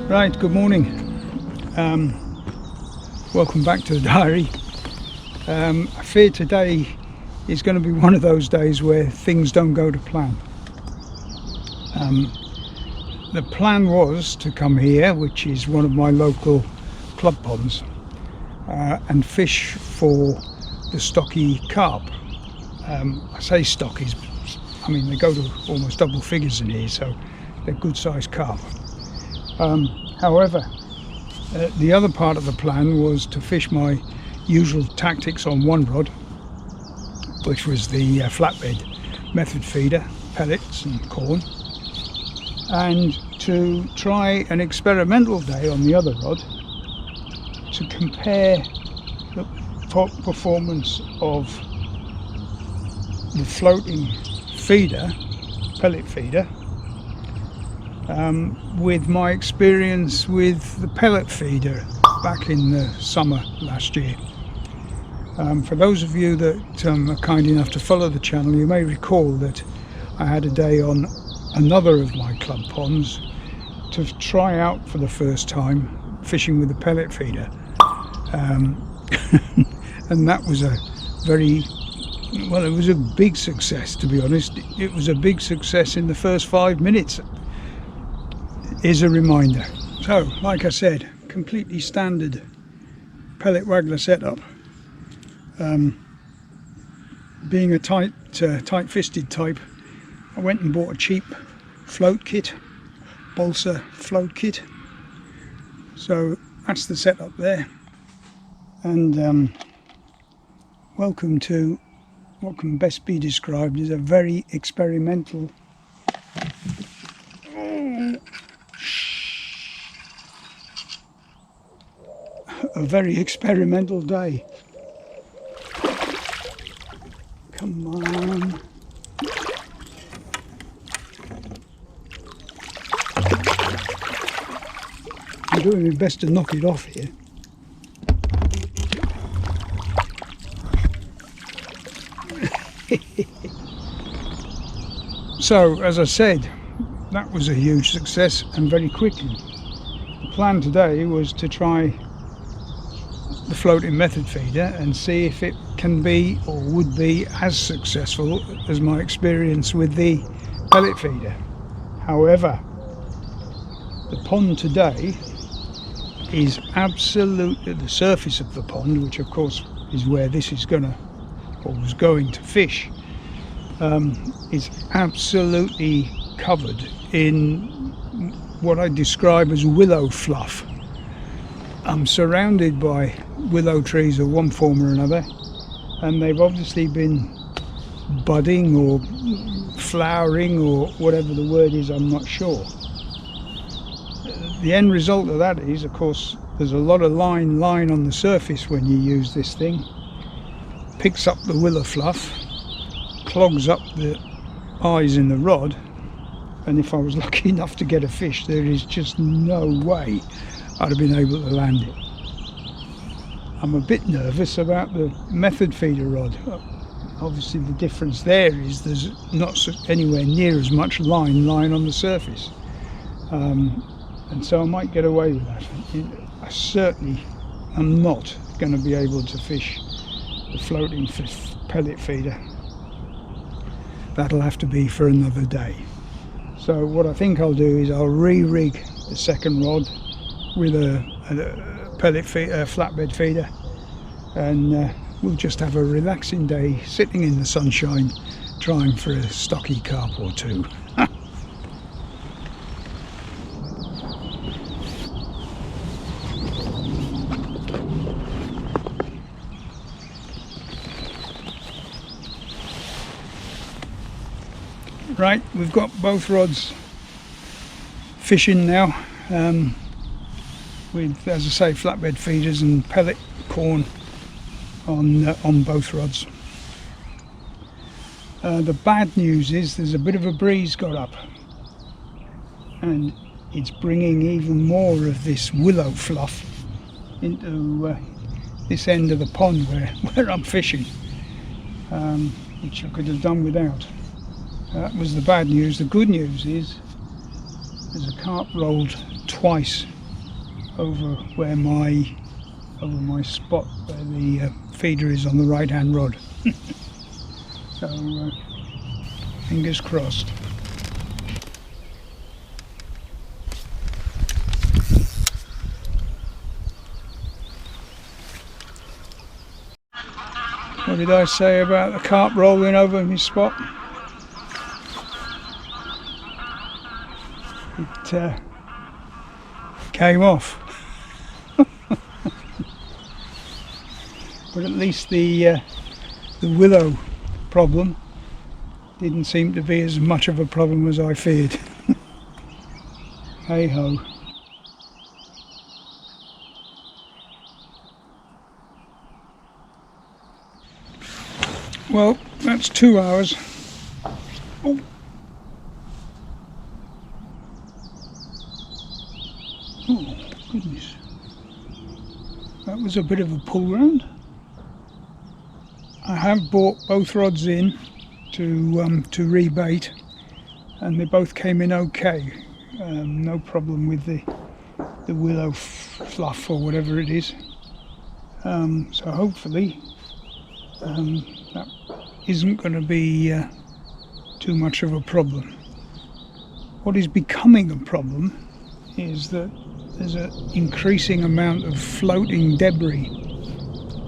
Right, good morning. Welcome back to the diary. I fear today is going to be one of those days where things don't go to plan. The plan was to come here, which is one of my local club ponds, and fish for the stocky carp. I say stockies, I mean they go to almost double figures in here, so they're good sized carp. However, the other part of the plan was to fish my usual tactics on one rod, which was the flatbed method feeder, pellets and corn, and to try an experimental day on the other rod to compare the performance of the floating feeder, pellet feeder, with my experience with the pellet feeder back in the summer last year. For those of you that are kind enough to follow the channel, you may recall that I had a day on another of my club ponds to try out for the first time fishing with the pellet feeder, and that was a very well, it was a big success, to be honest. It was a big success in the first 5 minutes. Is a reminder. So, like I said, completely standard pellet waggler setup. Being a tight-fisted type, I went and bought a cheap float kit, balsa float kit. So that's the setup there. And welcome to what can best be described as a very experimental day. Come on. I'm doing my best to knock it off here. So, as I said, that was a huge success, and very quickly. The plan today was to try the floating method feeder and see if it can be or would be as successful as my experience with the pellet feeder. However, the pond today is absolutely, the surface of the pond, which of course is where this is was going to fish, is absolutely covered in what I describe as willow fluff. I'm surrounded by willow trees of one form or another, and they've obviously been budding or flowering or whatever the word is, I'm not sure. The end result of that is, of course, there's a lot of line on the surface when you use this thing. Picks up the willow fluff, clogs up the eyes in the rod, and if I was lucky enough to get a fish, there is just no way I'd have been able to land it. I'm a bit nervous about the method feeder rod. Obviously the difference there is there's not anywhere near as much line on the surface, and so I might get away with that. I certainly am not going to be able to fish the floating pellet feeder. That'll have to be for another day. So what I think I'll do is I'll re-rig the second rod with a flatbed feeder, and we'll just have a relaxing day sitting in the sunshine trying for a stocky carp or two. Right, we've got both rods fishing now, with, as I say, flatbed feeders and pellet corn on both rods. The bad news is there's a bit of a breeze got up, and it's bringing even more of this willow fluff into this end of the pond where I'm fishing, which I could have done without. That was the bad news. The good news is there's a carp rolled twice over my spot where the feeder is on the right hand rod. So fingers crossed. What did I say about the carp rolling over my spot? It came off. But at least the willow problem didn't seem to be as much of a problem as I feared. Hey ho. Well, that's 2 hours. Oh. Oh, goodness. That was a bit of a pull round. I have brought both rods in to rebait, and they both came in okay. No problem with the willow fluff or whatever it is. So hopefully that isn't going to be too much of a problem. What is becoming a problem is that there's an increasing amount of floating debris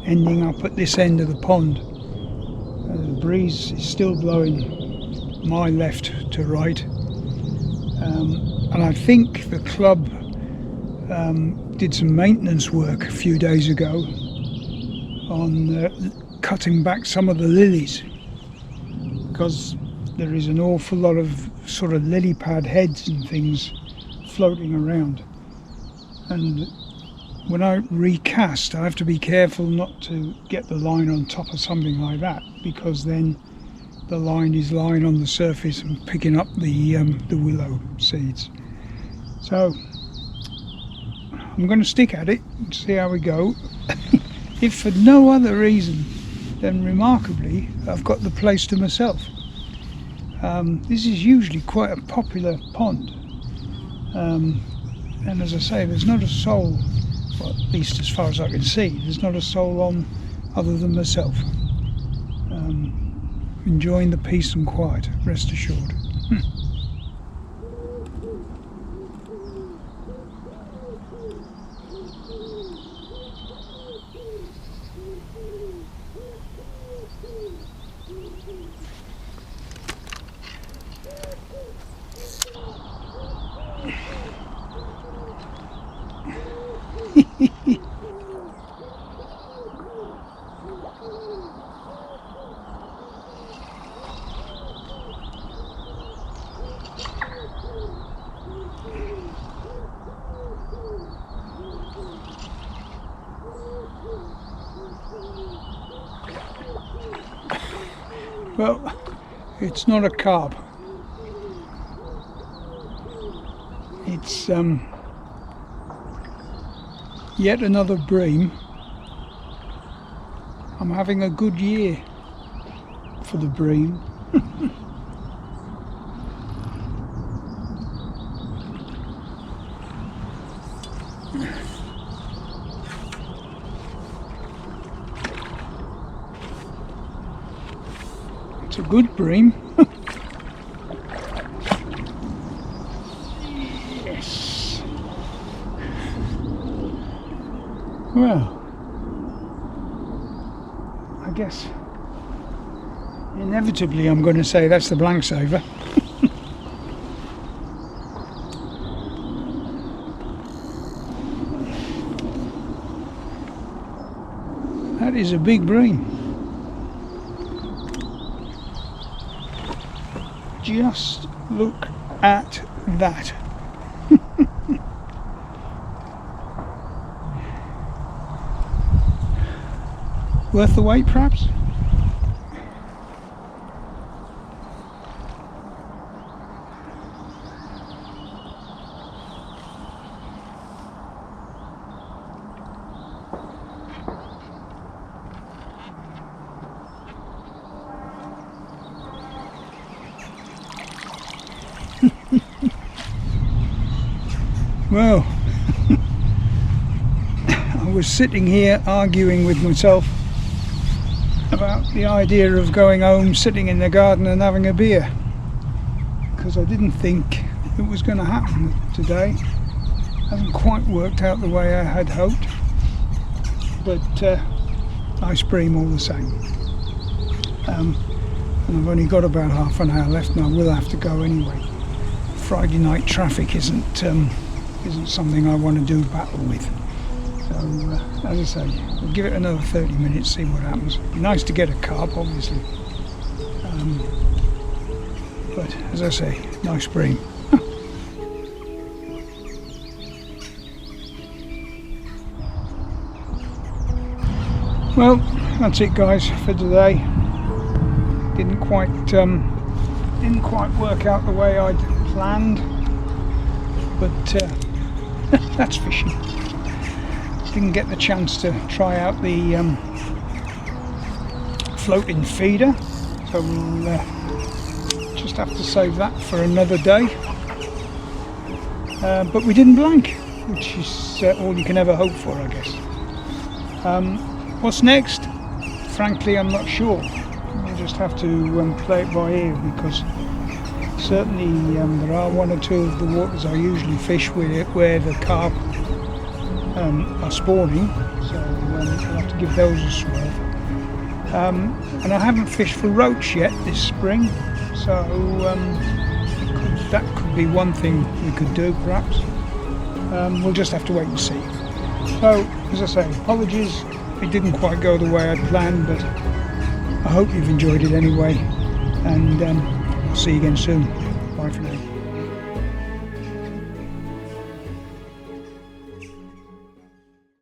ending up at this end of the pond. The breeze is still blowing my left to right, and I think the club did some maintenance work a few days ago on cutting back some of the lilies, because there is an awful lot of sort of lily pad heads and things floating around, and when I recast I have to be careful not to get the line on top of something like that, because then the line is lying on the surface and picking up the willow seeds. So I'm going to stick at it and see how we go. If for no other reason then remarkably I've got the place to myself. This is usually quite a popular pond, and as I say, there's not a soul, well, at least as far as I can see, there's not a soul on other than myself. Enjoying the peace and quiet, rest assured. Well, it's not a carp. It's yet another bream. I'm having a good year for the bream. It's a good bream. Yes. Well, I guess inevitably I'm going to say that's the blank saver. That is a big bream. Just look at that. Worth the wait, perhaps? Well, was sitting here arguing with myself about the idea of going home, sitting in the garden and having a beer, because I didn't think it was going to happen today. Hasn't quite worked out the way I had hoped, but nice bream all the same. And I've only got about half an hour left, and I will have to go anyway. Friday night traffic isn't something I want to do battle with. So as I say, we'll give it another 30 minutes, see what happens. It'd be nice to get a carp, obviously, but as I say, nice bream. Well, that's it guys for today. Didn't quite work out the way I'd planned, but that's fishing. Didn't get the chance to try out the floating feeder, so we'll just have to save that for another day. But we didn't blank, which is all you can ever hope for, I guess. What's next? Frankly, I'm not sure. We'll just have to play it by ear, because certainly there are one or two of the waters I usually fish where the carp are spawning, so I'll have to give those a swerve. And I haven't fished for roach yet this spring, so that could be one thing we could do perhaps. We'll just have to wait and see. So, as I say, apologies. It didn't quite go the way I'd planned, but I hope you've enjoyed it anyway, and I'll see you again soon. Bye for now.